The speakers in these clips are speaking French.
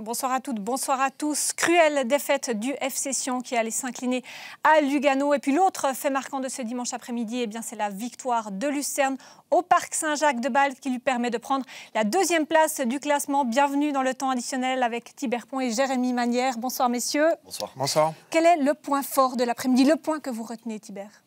Bonsoir à toutes, bonsoir à tous. Cruelle défaite du FC Sion qui allait s'incliner à Lugano. Et puis l'autre fait marquant de ce dimanche après-midi, c'est la victoire de Lucerne au Parc Saint-Jacques-de-Balve qui lui permet de prendre la deuxième place du classement. Bienvenue dans le temps additionnel avec Thibert Pont et Jérémy Manière. Bonsoir messieurs. Bonsoir. Bonsoir. Quel est le point fort de l'après-midi, le point que vous retenez Thibert ?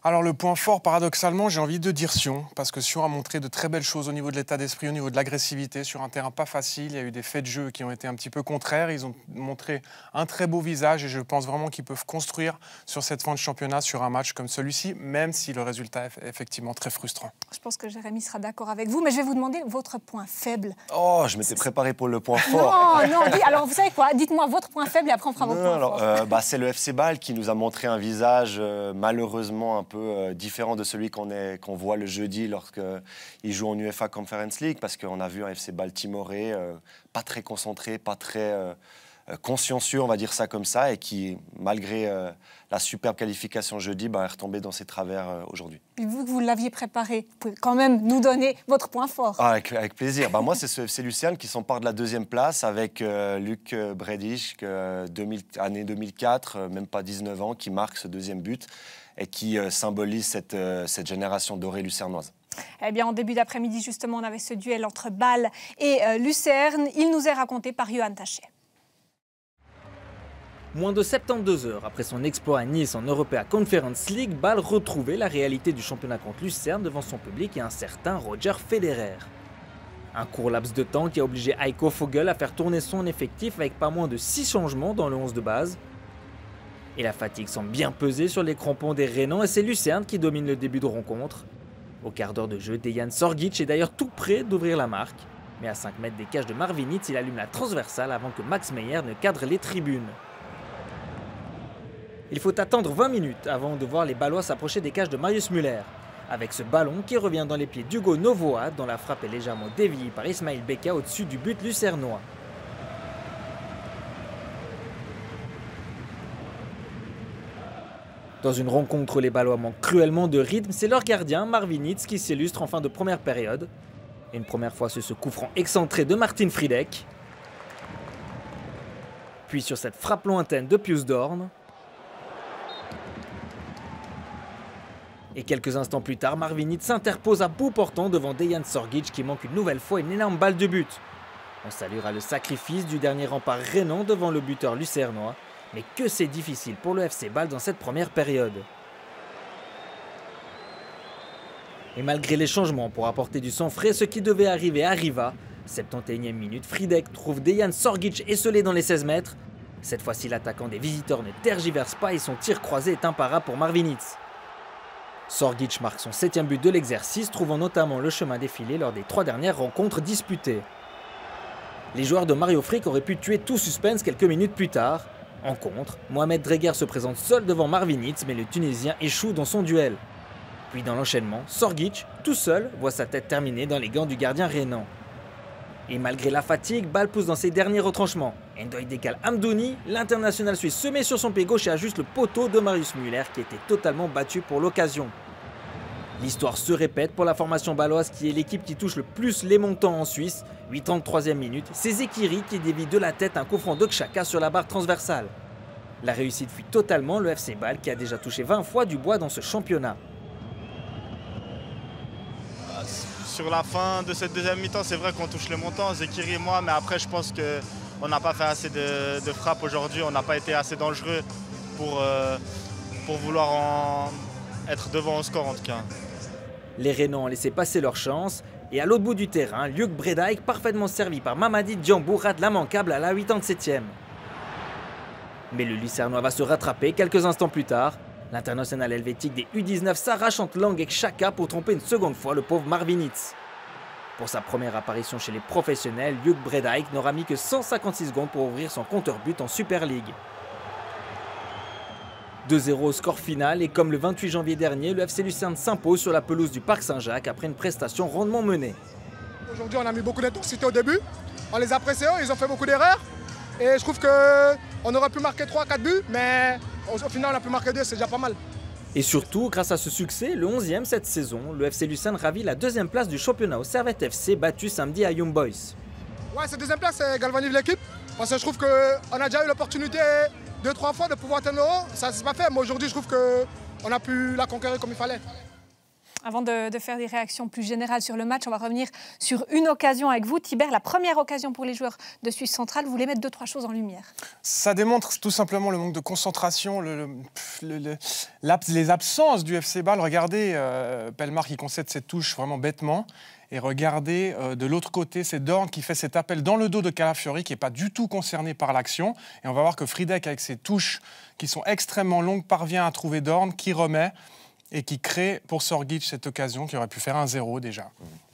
Alors le point fort, paradoxalement, j'ai envie de dire Sion, parce que Sion a montré de très belles choses au niveau de l'état d'esprit, au niveau de l'agressivité, sur un terrain pas facile. Il y a eu des faits de jeu qui ont été un petit peu contraires. Ils ont montré un très beau visage et je pense vraiment qu'ils peuvent construire sur cette fin de championnat, sur un match comme celui-ci, même si le résultat est effectivement très frustrant. Je pense que Jérémy sera d'accord avec vous, mais je vais vous demander votre point faible. Oh, je m'étais préparé pour le point fort. Non, alors vous savez quoi, dites-moi votre point faible et après on fera vos points forts. C'est le FC Bâle qui nous a montré un visage malheureusement un peu différent de celui qu'on voit le jeudi lorsqu'il joue en UEFA Conference League, parce qu'on a vu un FC Bâle timoré, pas très concentré, pas très consciencieux, on va dire ça comme ça, et qui, malgré la superbe qualification jeudi, est retombé dans ses travers aujourd'hui. Et vous que vous l'aviez préparé, vous pouvez quand même nous donner votre point fort. Avec plaisir. Moi, c'est ce FC Lucerne qui s'empare de la deuxième place avec Luc Bredich, année 2004, même pas 19 ans, qui marque ce deuxième but et qui symbolise cette génération dorée lucernoise. En début d'après-midi, justement, on avait ce duel entre Bâle et Lucerne. Il nous est raconté par Johan Taché. Moins de 72 heures après son exploit à Nice en Europa Conference League, Bâle retrouvait la réalité du championnat contre Lucerne devant son public et un certain Roger Federer. Un court laps de temps qui a obligé Heiko Vogel à faire tourner son effectif avec pas moins de 6 changements dans le 11 de base. Et la fatigue semble bien peser sur les crampons des Rhénans et c'est Lucerne qui domine le début de rencontre. Au quart d'heure de jeu, Dejan Sorgic est d'ailleurs tout près d'ouvrir la marque. Mais à 5 mètres des cages de Marvinitz, il allume la transversale avant que Max Meyer ne cadre les tribunes. Il faut attendre 20 minutes avant de voir les Bâlois s'approcher des cages de Marius Müller. Avec ce ballon qui revient dans les pieds d'Hugo Novoa, dont la frappe est légèrement déviée par Ismail Beka au-dessus du but lucernois. Dans une rencontre où les Bâlois manquent cruellement de rythme, c'est leur gardien, Marvinitz, qui s'illustre en fin de première période. Et une première fois sur ce coup franc excentré de Martin Friedek. Puis sur cette frappe lointaine de Pius Dorn. Et quelques instants plus tard, Marvinitz s'interpose à bout portant devant Dejan Sorgic qui manque une nouvelle fois une énorme balle de but. On saluera le sacrifice du dernier rempart rhénan devant le buteur lucernois. Mais que c'est difficile pour le FC Bâle dans cette première période. Et malgré les changements pour apporter du sang frais, ce qui devait arriver arriva. 71e minute, Friedek trouve Dejan Sorgic esselé dans les 16 mètres. Cette fois-ci, l'attaquant des visiteurs ne tergiverse pas et son tir croisé est imparable pour Marvinitz. Sorgic marque son 7e but de l'exercice, trouvant notamment le chemin défilé lors des 3 dernières rencontres disputées. Les joueurs de Mario Frick auraient pu tuer tout suspense quelques minutes plus tard. En contre, Mohamed Dreger se présente seul devant Marvinitz, mais le Tunisien échoue dans son duel. Puis dans l'enchaînement, Sorgic, tout seul, voit sa tête terminée dans les gants du gardien rhénan. Et malgré la fatigue, Bâle pousse dans ses derniers retranchements. Ndoye décale Amdouni, l'international suisse se met sur son pied gauche et ajuste le poteau de Marius Müller qui était totalement battu pour l'occasion. L'histoire se répète pour la formation bâloise qui est l'équipe qui touche le plus les montants en Suisse. 8:33e minute, c'est Zekiri qui dévie de la tête un coup franc de Xhaka sur la barre transversale. La réussite fuit totalement le FC Bâle qui a déjà touché 20 fois du bois dans ce championnat. Sur la fin de cette deuxième mi-temps, c'est vrai qu'on touche les montants, Zekiri et moi, mais après je pense qu'on n'a pas fait assez de frappes aujourd'hui, on n'a pas été assez dangereux pour vouloir être devant au score en tout cas. Les Rhénans ont laissé passer leur chance et à l'autre bout du terrain, Luc Bredijk, parfaitement servi par Mamadi Diambou, rate l'immanquable à la 87e. Mais le Lucernois va se rattraper quelques instants plus tard. L'international helvétique des U19 s'arrache entre Lang et Xhaka pour tromper une seconde fois le pauvre Marvinitz. Pour sa première apparition chez les professionnels, Luc Bredijk n'aura mis que 156 secondes pour ouvrir son compteur but en Super League. 2-0 au score final et comme le 28 janvier dernier, le FC Lucerne s'impose sur la pelouse du Parc Saint-Jacques après une prestation rondement menée. Aujourd'hui on a mis beaucoup d'intensité au début, on les a pressés, ils ont fait beaucoup d'erreurs et je trouve qu'on aurait pu marquer 3-4 buts mais au final on a pu marquer 2, c'est déjà pas mal. Et surtout, grâce à ce succès, le 11e cette saison, le FC Lucerne ravit la 2e place du championnat au Servette FC battu samedi à Young Boys. Ouais, cette deuxième place, c'est galvanise l'équipe. Parce que je trouve qu'on a déjà eu l'opportunité 2-3 fois de pouvoir atteindre le haut. Ça ne s'est pas fait, mais aujourd'hui, je trouve qu'on a pu la conquérir comme il fallait. Avant de faire des réactions plus générales sur le match, on va revenir sur une occasion avec vous. Thibert, la première occasion pour les joueurs de Suisse centrale, vous voulez mettre 2-3 choses en lumière. Ça démontre tout simplement le manque de concentration, les absences du FC Bâle. Regardez Pellemare qui concède cette touche vraiment bêtement. Et regardez de l'autre côté, c'est Dorn qui fait cet appel dans le dos de Calafiori, qui n'est pas du tout concerné par l'action. Et on va voir que Friedeck, avec ses touches qui sont extrêmement longues, parvient à trouver Dorn, qui remet et qui crée pour Sorgic cette occasion qui aurait pu faire 1-0 déjà.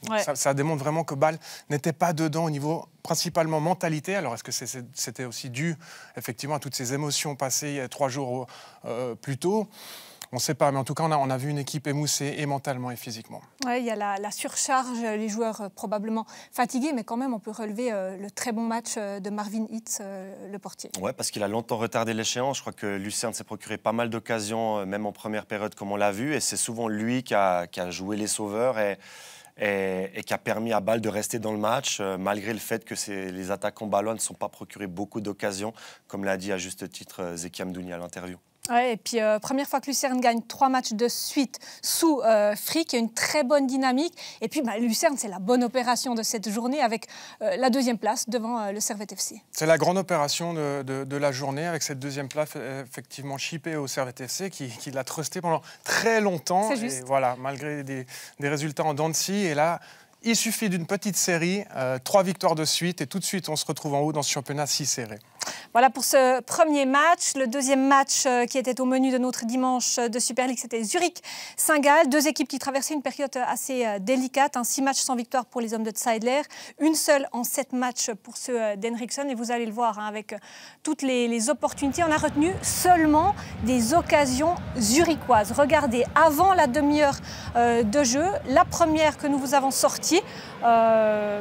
Ouais. Ça démontre vraiment que Bâle n'était pas dedans au niveau principalement mentalité. Alors est-ce que c'était aussi dû effectivement à toutes ces émotions passées 3 jours plus tôt? On ne sait pas, mais en tout cas, on a vu une équipe émoussée et mentalement et physiquement. Oui, il y a la surcharge, les joueurs probablement fatigués, mais quand même, on peut relever le très bon match de Marvin Hitz, le portier. Oui, parce qu'il a longtemps retardé l'échéance. Je crois que Lucerne s'est procuré pas mal d'occasions, même en première période, comme on l'a vu. Et c'est souvent lui qui a joué les sauveurs et qui a permis à Bâle de rester dans le match, malgré le fait que les attaquants bâlois ne sont pas procurés beaucoup d'occasions, comme l'a dit à juste titre Zeki Amdouni à l'interview. Ouais, et puis, première fois que Lucerne gagne 3 matchs de suite sous Frick, il y a une très bonne dynamique. Et puis, Lucerne, c'est la bonne opération de cette journée avec la deuxième place devant le Servette FC. C'est la grande opération de la journée avec cette deuxième place effectivement chippée au Servette FC qui l'a trusté pendant très longtemps. C'est juste. Et voilà, malgré des résultats en dents de scie. Et là, il suffit d'une petite série, 3 victoires de suite et tout de suite, on se retrouve en haut dans ce championnat si serré. Voilà pour ce premier match. Le deuxième match qui était au menu de notre dimanche de Super League, c'était Zurich-Saint-Gall. 2 équipes qui traversaient une période assez délicate. 6 matchs sans victoire pour les hommes de Zeidler. Une seule en 7 matchs pour ceux d'Henriksson. Et vous allez le voir avec toutes les opportunités. On a retenu seulement des occasions zurichoises. Regardez, avant la demi-heure de jeu, la première que nous vous avons sortie, voilà,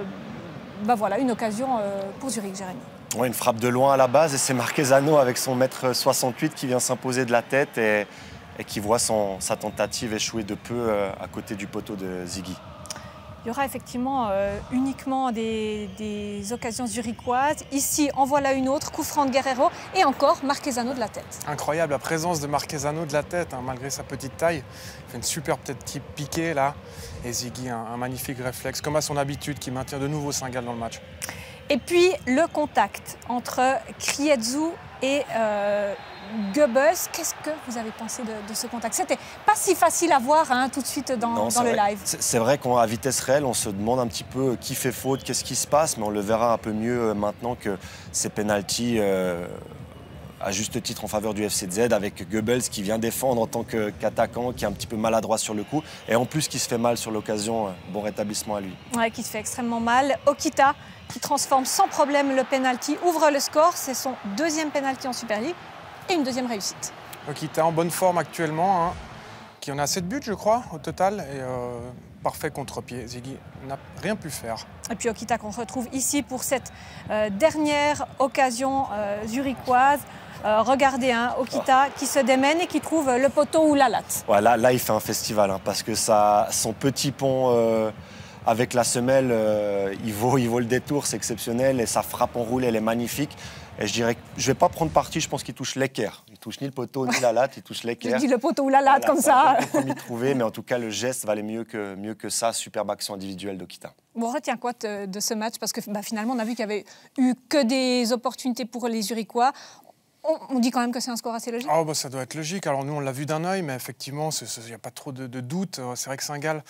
une occasion pour Zurich, Jérémy. Ouais, une frappe de loin à la base et c'est Marquezano avec son 1m68 qui vient s'imposer de la tête et qui voit sa tentative échouer de peu à côté du poteau de Ziggy. Il y aura effectivement uniquement des occasions zurichoises. Ici, en voilà une autre, coup franc de Guerrero et encore Marquezano de la tête. Incroyable la présence de Marquezano de la tête, malgré sa petite taille. Il fait une superbe tête qui piquée là. Et Ziggy, un magnifique réflexe, comme à son habitude, qui maintient de nouveau Saint-Gall dans le match. Et puis le contact entre Krietzu et Goebbels. Qu'est-ce que vous avez pensé de ce contact? C'était pas si facile à voir tout de suite dans le live. C'est vrai qu'à vitesse réelle, on se demande un petit peu qui fait faute, qu'est-ce qui se passe, mais on le verra un peu mieux maintenant que ces pénaltys à juste titre en faveur du FCZ, avec Goebbels qui vient défendre en tant qu'attaquant, qui est un petit peu maladroit sur le coup, et en plus qui se fait mal sur l'occasion. Bon rétablissement à lui. Ouais, qui se fait extrêmement mal. Okita qui transforme sans problème le penalty, ouvre le score. C'est son 2e penalty en Super League et une 2e réussite. Okita en bonne forme actuellement, qui en a 7 buts je crois au total. Et parfait contre-pied. Ziggy n'a rien pu faire. Et puis Okita qu'on retrouve ici pour cette dernière occasion zurichoise. Regardez, Okita qui se démène et qui trouve le poteau ou la latte. Ouais, là, il fait un festival parce que son petit pont avec la semelle, il vaut le détour, c'est exceptionnel. Et sa frappe en roule, elle est magnifique. Et je dirais que je ne vais pas prendre parti, je pense qu'il touche l'équerre. Il ne touche ni le poteau ni la latte, il touche l'équerre. Je dis le poteau ou la latte comme ça. Compromis trouvé, mais en tout cas, le geste valait mieux que ça. Superbe action individuelle d'Okita. Bon, on retient quoi de ce match? Parce que finalement, on a vu qu'il n'y avait eu que des opportunités pour les Zurichois. On dit quand même que c'est un score assez logique. Ça doit être logique. Alors nous, on l'a vu d'un œil, mais effectivement, il n'y a pas trop de doute. C'est vrai que Saint-Gall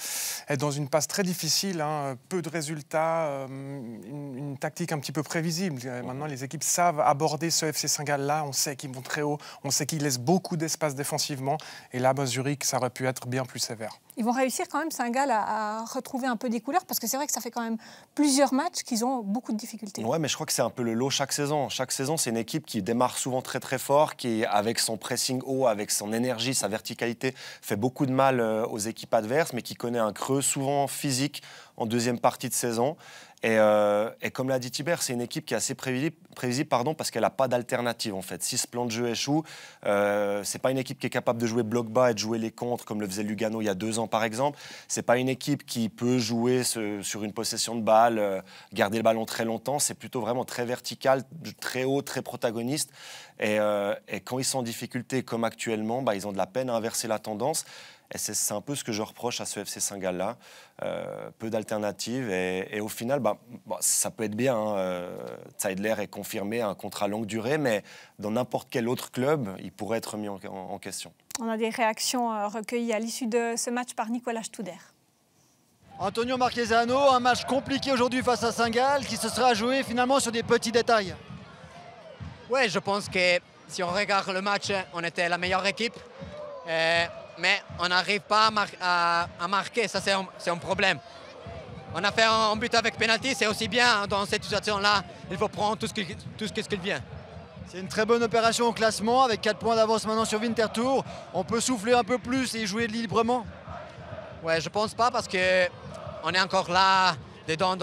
est dans une passe très difficile, peu de résultats, une tactique un petit peu prévisible. Maintenant, les équipes savent aborder ce FC Saint-Gall-là. On sait qu'ils vont très haut, on sait qu'ils laissent beaucoup d'espace défensivement. Et là, Zurich, ça aurait pu être bien plus sévère. Ils vont réussir quand même, Saint-Gall, à retrouver un peu des couleurs, parce que c'est vrai que ça fait quand même plusieurs matchs qu'ils ont beaucoup de difficultés. Ouais, mais je crois que c'est un peu le lot chaque saison. Chaque saison, c'est une équipe qui démarre souvent très très fort, qui, avec son pressing haut, avec son énergie, sa verticalité, fait beaucoup de mal aux équipes adverses, mais qui connaît un creux souvent physique en deuxième partie de saison. Et comme l'a dit Thibert, c'est une équipe qui est assez prévisible, pardon, parce qu'elle n'a pas d'alternative en fait. Si ce plan de jeu échoue, c'est pas une équipe qui est capable de jouer bloc bas et de jouer les contres comme le faisait Lugano il y a 2 ans par exemple. C'est pas une équipe qui peut jouer sur une possession de balle, garder le ballon très longtemps. C'est plutôt vraiment très vertical, très haut, très protagoniste. Et quand ils sont en difficulté comme actuellement, ils ont de la peine à inverser la tendance. Et c'est un peu ce que je reproche à ce FC Saint-Gall-là. Peu d'alternatives. Et au final, ça peut être bien. Zeidler est confirmé à un contrat longue durée, mais dans n'importe quel autre club, il pourrait être mis en question. On a des réactions recueillies à l'issue de ce match par Nicolas Studer. Antonio Marchesano, un match compliqué aujourd'hui face à Saint-Gall qui se sera joué finalement sur des petits détails. Oui, je pense que si on regarde le match, on était la meilleure équipe. Mais on n'arrive pas à marquer, ça c'est un problème. On a fait un but avec penalty, c'est aussi bien dans cette situation-là, il faut prendre tout ce qui vient. C'est une très bonne opération au classement, avec 4 points d'avance maintenant sur Winterthur. On peut souffler un peu plus et jouer librement? Ouais, je pense pas parce qu'on est encore là, dedans,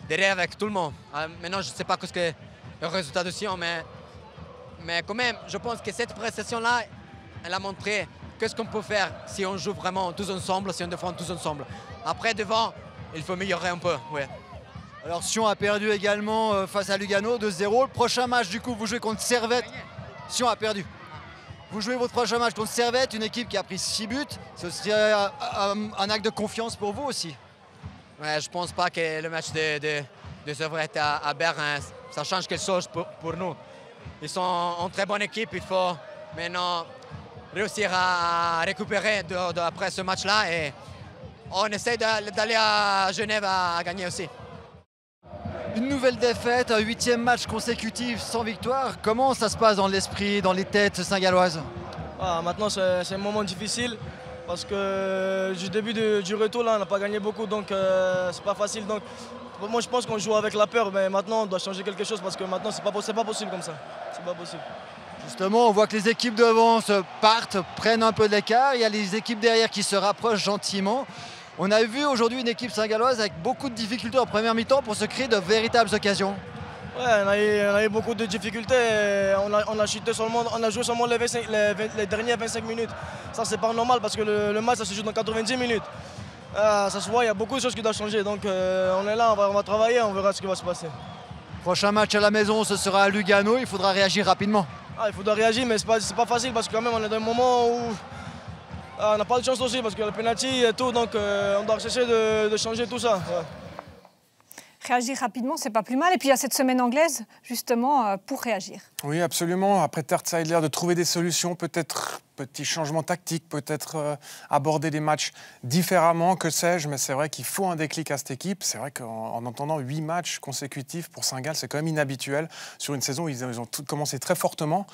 derrière avec tout le monde. Maintenant, je ne sais pas ce que le résultat de Sion, mais quand même, je pense que cette prestation-là, elle a montré qu'est-ce qu'on peut faire si on joue vraiment tous ensemble, si on défend tous ensemble. Après, devant, il faut améliorer un peu. Ouais. Alors Sion a perdu également face à Lugano 2-0. Le prochain match, du coup, vous jouez contre Servette. Sion a perdu. Vous jouez votre prochain match contre Servette, une équipe qui a pris 6 buts. Ce serait un acte de confiance pour vous aussi? Ouais, je ne pense pas que le match de Servette à Berne, ça change quelque chose pour nous. Ils sont une très bonne équipe, il faut maintenant réussir à récupérer après ce match-là et on essaie d'aller à Genève à gagner aussi. Une nouvelle défaite, un 8e match consécutif sans victoire. Comment ça se passe dans l'esprit, dans les têtes saint-galloises? Maintenant c'est un moment difficile parce que du début du retour là, on n'a pas gagné beaucoup, donc c'est pas facile. Donc moi je pense qu'on joue avec la peur, mais maintenant on doit changer quelque chose parce que maintenant c'est pas possible comme ça. C'est pas possible. Justement, on voit que les équipes devant se partent, prennent un peu de l'écart. Il y a les équipes derrière qui se rapprochent gentiment. On a vu aujourd'hui une équipe saint-galloise avec beaucoup de difficultés en première mi-temps pour se créer de véritables occasions. Ouais, on a eu beaucoup de difficultés. On a chuté seulement, on a joué seulement les dernières 25 minutes. Ça, c'est pas normal parce que le match, ça se joue dans 90 minutes. Ça se voit, il y a beaucoup de choses qui doivent changer. Donc, on est là, on va travailler, on verra ce qui va se passer. Prochain match à la maison, ce sera à Lugano. Il faudra réagir rapidement. Il faudra réagir, mais c'est pas facile parce que quand même, on est dans un moment où on n'a pas de chance aussi parce que le penalty et tout, donc on doit chercher de changer tout ça. Ouais. Réagir rapidement, c'est pas plus mal. Et puis il y a cette semaine anglaise, justement, pour réagir. Oui, absolument. Après Tert Zeidler, de trouver des solutions, peut-être petits changements tactiques, peut-être aborder des matchs différemment, que sais-je. Mais c'est vrai qu'il faut un déclic à cette équipe. C'est vrai qu'en entendant 8 matchs consécutifs pour Saint-Gall, c'est quand même inhabituel. Sur une saison où ils ont commencé très fortement.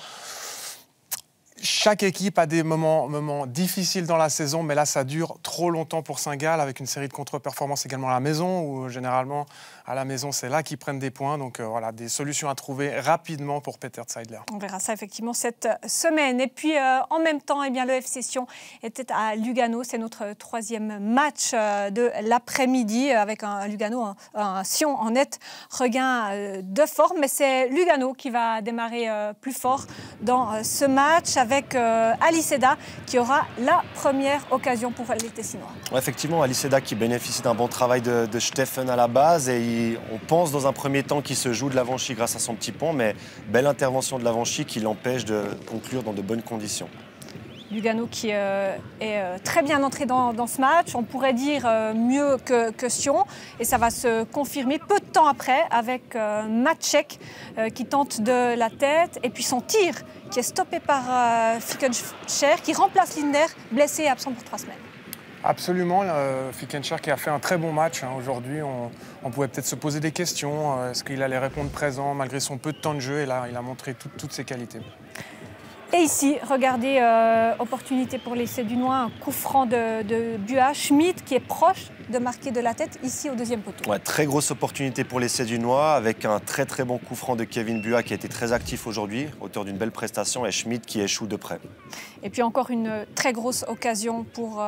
Chaque équipe a des moments difficiles dans la saison, mais là, ça dure trop longtemps pour Saint-Gall, avec une série de contre-performances également à la maison, où généralement, à la maison, c'est là qu'ils prennent des points. Donc voilà, des solutions à trouver rapidement pour Peter Zeidler. On verra ça effectivement cette semaine. Et puis, en même temps, eh bien, le FC Sion était à Lugano. C'est notre 3e match de l'après-midi, avec un Sion en net regain de forme. Mais c'est Lugano qui va démarrer plus fort dans ce match, avec Ali Seda qui aura la première occasion pour les Tessinois. Ouais, effectivement, Ali Seda qui bénéficie d'un bon travail de Steffen à la base et on pense dans un premier temps qu'il se joue de l'Avanchi grâce à son petit pont, mais belle intervention de l'Avanchi qui l'empêche de conclure dans de bonnes conditions. Lugano qui est très bien entré dans ce match, on pourrait dire mieux que Sion, et ça va se confirmer peu de temps après avec Maciek qui tente de la tête, et puis son tir qui est stoppé par Fickencher qui remplace Linder, blessé et absent pour 3 semaines. Absolument, Fickencher qui a fait un très bon match. Aujourd'hui, on pouvait peut-être se poser des questions. Est-ce qu'il allait répondre présent malgré son peu de temps de jeu? Et là, il a montré toutes ses qualités. Et ici, regardez, opportunité pour les Sédunois, un coup franc de Buat. Schmidt qui est proche de marquer de la tête ici au 2e poteau. Ouais, très grosse opportunité pour les Sédunois avec un très très bon coup franc de Kevin Buat qui a été très actif aujourd'hui, auteur d'une belle prestation, et Schmidt qui échoue de près. Et puis encore une très grosse occasion pour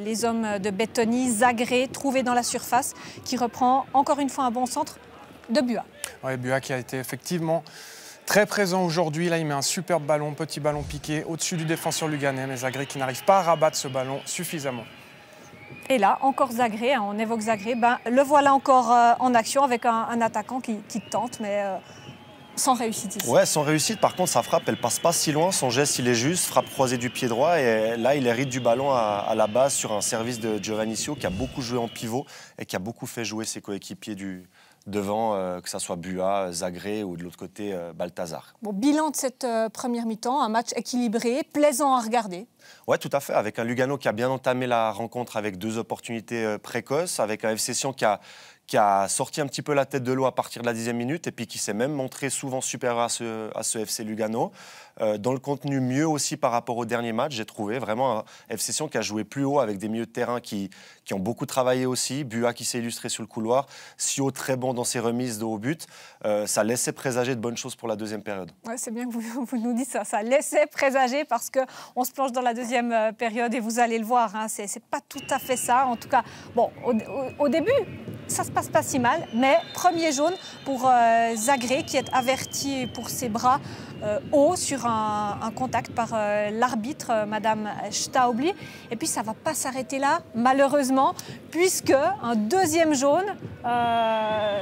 les hommes de Béthony. Zagré, trouvé dans la surface, qui reprend encore une fois un bon centre de Buat. Ouais, Buat qui a été effectivement très présent aujourd'hui. Là, il met un superbe ballon, petit ballon piqué au-dessus du défenseur luganais, mais Zagré qui n'arrive pas à rabattre ce ballon suffisamment. Et là, encore Zagré, on évoque Zagré, le voilà encore en action avec un attaquant qui tente, mais sans réussite ici. Ouais, sans réussite. Par contre, sa frappe, elle passe pas si loin. Son geste, il est juste. Frappe croisée du pied droit. Et là, il hérite du ballon à la base sur un service de Giovannicio qui a beaucoup joué en pivot et qui a beaucoup fait jouer ses coéquipiers devant, que ce soit Buat, Zagré ou de l'autre côté, Balthazar. Bon, bilan de cette première mi-temps, un match équilibré, plaisant à regarder. Oui, tout à fait. Avec un Lugano qui a bien entamé la rencontre avec 2 opportunités précoces, avec un FC Sion qui a sorti un petit peu la tête de l'eau à partir de la 10e minute et puis qui s'est même montré souvent supérieur à ce FC Lugano. Dans le contenu, mieux aussi par rapport au dernier match, j'ai trouvé vraiment un FC Sion qui a joué plus haut avec des milieux de terrain qui ont beaucoup travaillé aussi. Buat qui s'est illustré sur le couloir, Sio très bon dans ses remises de haut but. Ça laissait présager de bonnes choses pour la deuxième période. Ouais, c'est bien que vous nous dites ça. Ça laissait présager parce qu'on se plonge dans la deuxième période et vous allez le voir. C'est pas tout à fait ça. En tout cas, bon, au début, ça se passe pas si mal, mais premier jaune pour Zagré qui est averti pour ses bras hauts sur un contact par l'arbitre, Madame Staubli. Et puis ça ne va pas s'arrêter là, malheureusement, puisque un deuxième jaune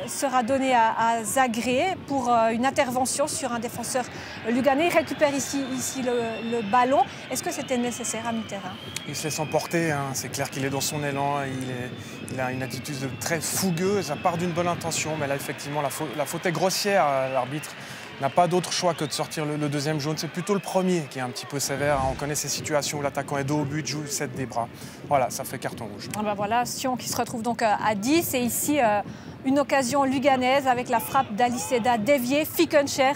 sera donné à Zagré pour une intervention sur un défenseur luganais. Il récupère ici le ballon. Est-ce que c'était nécessaire à mi-terrain? Il se laisse emporter, c'est clair qu'il est dans son élan, il a une attitude très fougueuse, ça part d'une bonne intention, mais là effectivement la faute est grossière, l'arbitre n'a pas d'autre choix que de sortir le deuxième jaune. C'est plutôt le premier qui est un petit peu sévère. On connaît ces situations où l'attaquant est dos au but, joue 7 des bras. Voilà, ça fait carton rouge. Voilà, Sion qui se retrouve donc à 10. Et ici, une occasion luganaise avec la frappe d'Aliseda déviée. Fickencher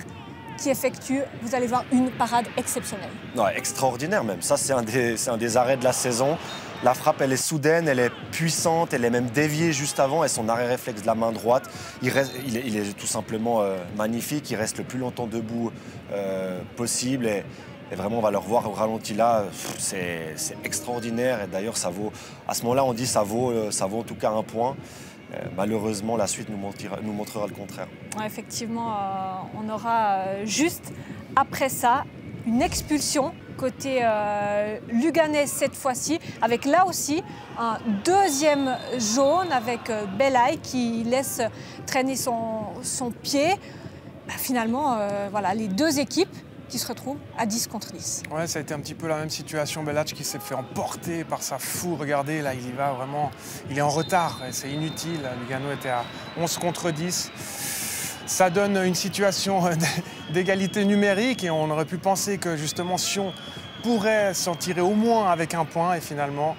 qui effectue, vous allez voir, une parade exceptionnelle. Ouais, extraordinaire même. Ça, c'est un des arrêts de la saison. La frappe, elle est soudaine, elle est puissante, elle est même déviée juste avant et son arrêt réflexe de la main droite, il est tout simplement magnifique. Il reste le plus longtemps debout possible et vraiment, on va le revoir au ralenti là. C'est extraordinaire et d'ailleurs, ça vaut, à ce moment-là, on dit ça vaut en tout cas un point. Malheureusement, la suite nous montrera le contraire. Ouais, effectivement, on aura juste après ça une expulsion côté luganais cette fois-ci, avec là aussi un deuxième jaune avec Belay qui laisse traîner son pied. Finalement, voilà, les deux équipes qui se retrouvent à 10 contre 10. Ouais, ça a été un petit peu la même situation. Belac qui s'est fait emporter par sa foule. Regardez, là, il y va vraiment. Il est en retard. C'est inutile. Lugano était à 11 contre 10. Ça donne une situation d'égalité numérique et on aurait pu penser que justement Sion pourrait s'en tirer au moins avec un point et finalement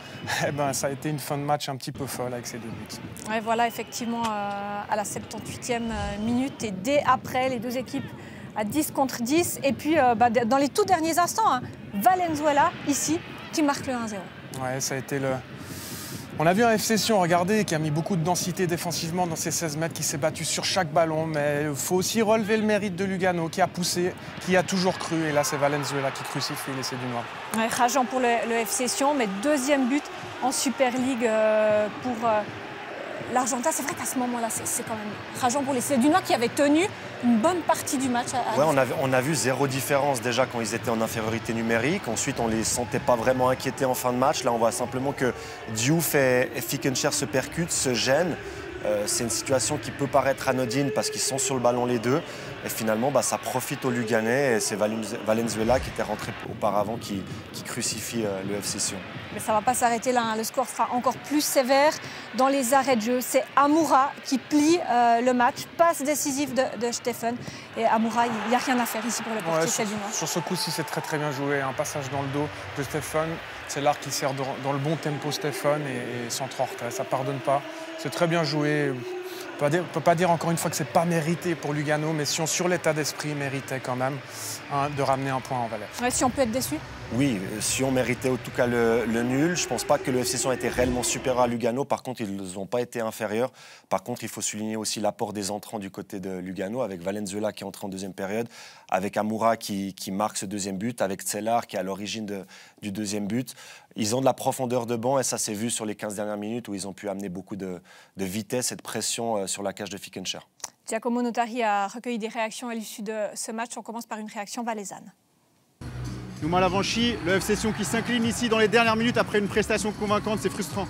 ça a été une fin de match un petit peu folle avec ces 2 buts. Ouais, voilà, effectivement à la 78e minute et dès après les deux équipes à 10 contre 10 et puis dans les tout derniers instants, Valenzuela ici qui marque le 1-0. Ouais, ça a été le... On a vu un FC Sion, regardez, qui a mis beaucoup de densité défensivement dans ses 16 mètres, qui s'est battu sur chaque ballon. Mais il faut aussi relever le mérite de Lugano, qui a poussé, qui a toujours cru. Et là, c'est Valenzuela qui crucifie les Sédunois. Ouais, rageant pour le FC Sion, mais deuxième but en Super League pour l'Argentin. C'est vrai qu'à ce moment-là, c'est quand même rageant pour les Sédunois qui avaient tenu une bonne partie du match. Ouais, on a vu 0 différence déjà quand ils étaient en infériorité numérique. Ensuite, on ne les sentait pas vraiment inquiétés en fin de match. Là, on voit simplement que Diouf et Fickencher se percutent, se gênent. C'est une situation qui peut paraître anodine parce qu'ils sont sur le ballon les deux. Et finalement, ça profite aux Luganais. Et c'est Valenzuela qui était rentré auparavant qui crucifie le FC Sion. Mais ça ne va pas s'arrêter là. Le score sera encore plus sévère dans les arrêts de jeu. C'est Amoura qui plie le match. Passe décisive de Stephen. Et Amoura, il n'y a rien à faire ici pour le portier sédunois. Sur ce coup-ci, c'est très très bien joué. Un passage dans le dos de Stephen. C'est l'art qui sert dans le bon tempo Stephen et centre en retrait. Ça ne pardonne pas. C'est très bien joué. On ne peut pas dire encore une fois que ce n'est pas mérité pour Lugano, mais Sion, sur l'état d'esprit, méritait quand même de ramener un point en Valais. Ouais, si on peut être déçu. Oui, Sion méritait en tout cas le nul. Je ne pense pas que le FC Sion a été réellement supérieur à Lugano. Par contre, ils n'ont pas été inférieurs. Par contre, il faut souligner aussi l'apport des entrants du côté de Lugano, avec Valenzuela qui est entré en deuxième période, avec Amoura qui marque ce deuxième but, avec Tselar qui est à l'origine du deuxième but. Ils ont de la profondeur de banc et ça s'est vu sur les 15 dernières minutes où ils ont pu amener beaucoup de vitesse et de pression sur la cage de Fickenshire. Giacomo Notari a recueilli des réactions à l'issue de ce match. On commence par une réaction valaisanne. Nouma Lavanchi, le FC Sion qui s'incline ici dans les dernières minutes après une prestation convaincante, c'est frustrant.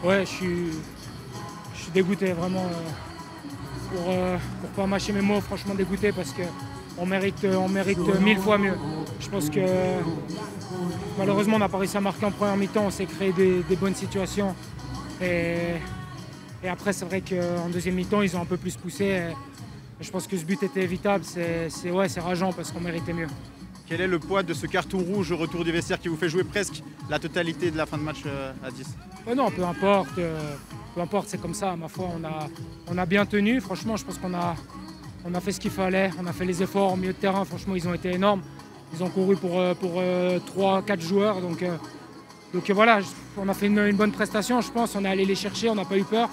Ouais, je suis dégoûté vraiment pour pas mâcher mes mots, franchement dégoûté parce qu'on mérite 1000 fois mieux. Je pense que malheureusement on n'a pas réussi à marquer en première mi-temps, on s'est créé des bonnes situations et après c'est vrai qu'en deuxième mi-temps ils ont un peu plus poussé et je pense que ce but était évitable, c'est rageant parce qu'on méritait mieux. Quel est le poids de ce carton rouge au retour du vestiaire qui vous fait jouer presque la totalité de la fin de match à 10 ? Non, peu importe, c'est comme ça. Ma foi, on a bien tenu. Franchement, je pense qu'on a fait ce qu'il fallait. On a fait les efforts au milieu de terrain. Franchement, ils ont été énormes. Ils ont couru pour 3-4 joueurs. Donc voilà, on a fait une bonne prestation, je pense. On est allé les chercher, on n'a pas eu peur.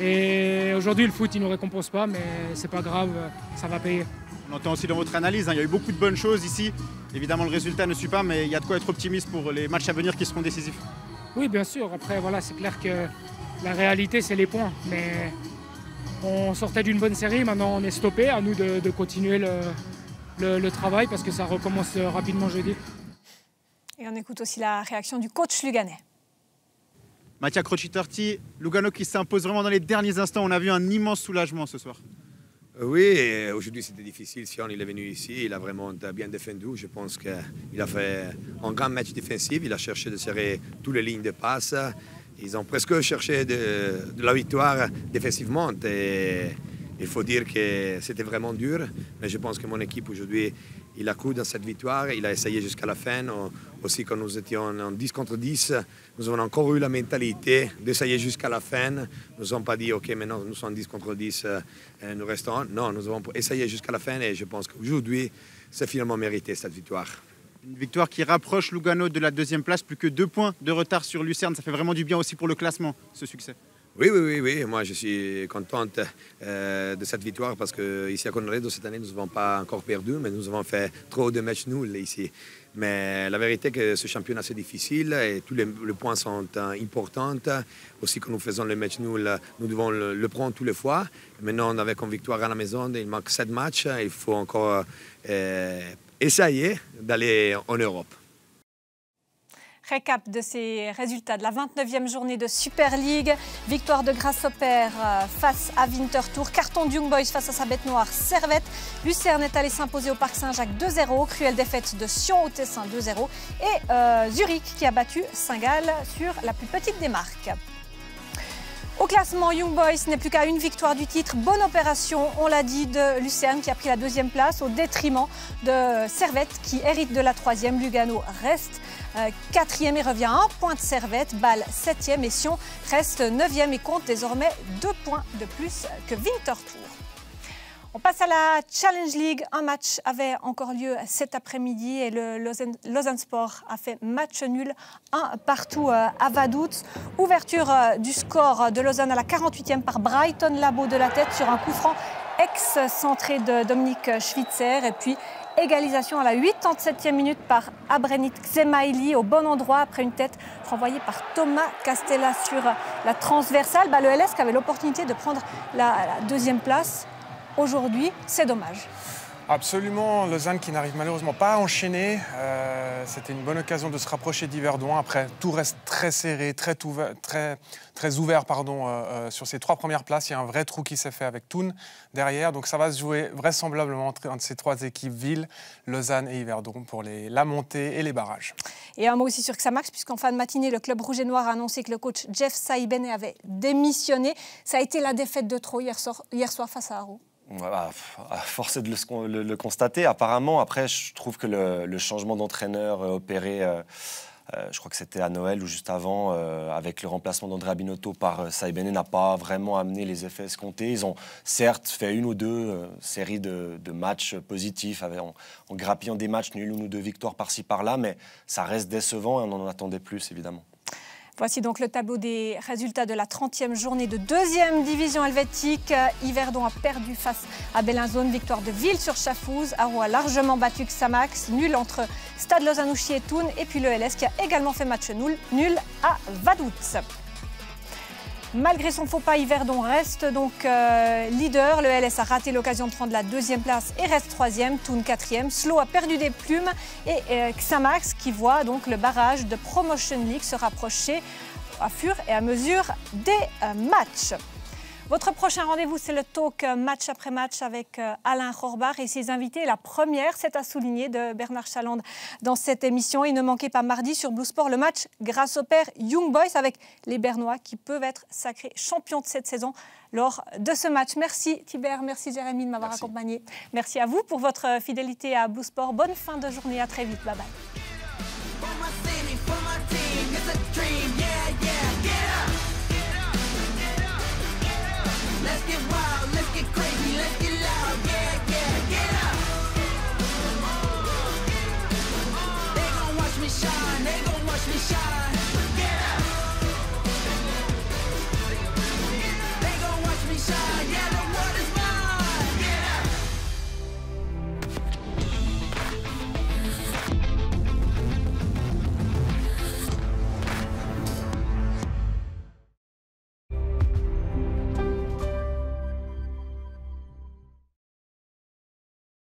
Et aujourd'hui, le foot, il ne nous récompense pas, mais c'est pas grave, ça va payer. On entend aussi dans votre analyse, il y a eu beaucoup de bonnes choses ici. Évidemment, le résultat ne suit pas, mais il y a de quoi être optimiste pour les matchs à venir qui seront décisifs. Oui, bien sûr. Après, voilà, c'est clair que la réalité, c'est les points. Mais on sortait d'une bonne série, maintenant on est stoppé. À nous de continuer le travail parce que ça recommence rapidement jeudi. Et on écoute aussi la réaction du coach luganais. Mattia Crocitorti, Lugano qui s'impose vraiment dans les derniers instants. On a vu un immense soulagement ce soir. Oui, aujourd'hui c'était difficile. Sion, il est venu ici, il a vraiment bien défendu. Je pense qu'il a fait un grand match défensif. Il a cherché de serrer toutes les lignes de passe. Ils ont presque cherché de la victoire défensivement. Et il faut dire que c'était vraiment dur. Mais je pense que mon équipe aujourd'hui, il a cru dans cette victoire. Il a essayé jusqu'à la fin. Aussi, quand nous étions en 10 contre 10, nous avons encore eu la mentalité d'essayer jusqu'à la fin. Nous n'avons pas dit, OK, maintenant nous sommes 10 contre 10, nous restons. Non, nous avons essayé jusqu'à la fin et je pense qu'aujourd'hui, c'est finalement mérité cette victoire. Une victoire qui rapproche Lugano de la deuxième place, plus que 2 points de retard sur Lucerne. Ça fait vraiment du bien aussi pour le classement, ce succès. Oui. Moi, je suis contente de cette victoire parce qu'ici à Conredo, cette année, nous n'avons pas encore perdu, mais nous avons fait trop de matchs nuls ici. Mais la vérité est que ce championnat, c'est difficile et tous les points sont importants. Aussi, quand nous faisons les matchs nuls, nous devons le prendre tous les fois. Maintenant, avec une victoire à la maison, il manque 7 matchs. Il faut encore essayer d'aller en Europe. Récap de ces résultats de la 29e journée de Super League. Victoire de Grasshopper face à Winterthur. Carton de Young Boys face à sa bête noire Servette. Lucerne est allé s'imposer au Parc Saint-Jacques 2-0. Cruelle défaite de Sion au Tessin 2-0. Et Zurich qui a battu Saint-Gall sur la plus petite des marques. Au classement, Young Boys n'est plus qu'à une victoire du titre. Bonne opération, on l'a dit, de Lucerne qui a pris la 2e place au détriment de Servette qui hérite de la 3e. Lugano reste 4e et revient à 1 point de Servette. Bâle 7e et Sion reste 9e et compte désormais 2 points de plus que Winterthur. On passe à la Challenge League. Un match avait encore lieu cet après-midi et le Lausanne Sport a fait match nul, 1 partout à Vaduz. Ouverture du score de Lausanne à la 48e par Brighton Labo de la tête sur un coup franc ex-centré de Dominique Schwitzer. Et puis égalisation à la 87e minute par Abrenit Xemaili au bon endroit après une tête renvoyée par Thomas Castella sur la transversale. Le LS qui avait l'opportunité de prendre la 2e place. Aujourd'hui, c'est dommage. Absolument, Lausanne qui n'arrive malheureusement pas à enchaîner. C'était une bonne occasion de se rapprocher d'Yverdon. Après, tout reste très serré, très ouvert sur ces 3 premières places. Il y a un vrai trou qui s'est fait avec Thun derrière. Donc ça va se jouer vraisemblablement entre ces 3 équipes villes, Lausanne et Yverdon, pour la montée et les barrages. Et un mot aussi sur Xamax, puisqu'en fin de matinée, le club rouge et noir a annoncé que le coach Jeff Saibene avait démissionné. Ça a été la défaite de trop hier soir face à Haro. Voilà, à force de le constater, apparemment. Après, je trouve que le changement d'entraîneur opéré je crois que c'était à Noël ou juste avant, avec le remplacement d'Andrea Binotto par Saïbene, n'a pas vraiment amené les effets escomptés. Ils ont certes fait une ou deux séries de matchs positifs, en grappillant des matchs nuls, une ou deux victoires par-ci par-là, mais ça reste décevant et on en attendait plus, évidemment. Voici donc le tableau des résultats de la 30e journée de 2e division helvétique. Yverdon a perdu face à Bellinzone, victoire de Ville-sur-Chafouz. Haro a largement battu Xamax, nul entre Stade Lausanne-Ouchy et Thun. Et puis le LS qui a également fait match nul à Vaduz. Malgré son faux pas, Yverdon reste donc leader. Le LS a raté l'occasion de prendre la 2e place et reste 3e. Thun 4e. Slo a perdu des plumes et Xamax qui voit donc le barrage de Promotion League se rapprocher à fur et à mesure des matchs. Votre prochain rendez-vous, c'est le talk match après match avec Alain Rohrbach et ses invités. La première, c'est à souligner, de Bernard Chaland dans cette émission. Et ne manquez pas mardi sur Blue Sport le match grâce au père Young Boys avec les Bernois qui peuvent être sacrés champions de cette saison lors de ce match. Merci Thibert, merci Jérémy de m'avoir accompagné. Merci à vous pour votre fidélité à Blue Sport. Bonne fin de journée, à très vite. Bye bye. Let's get wild, let's get crazy.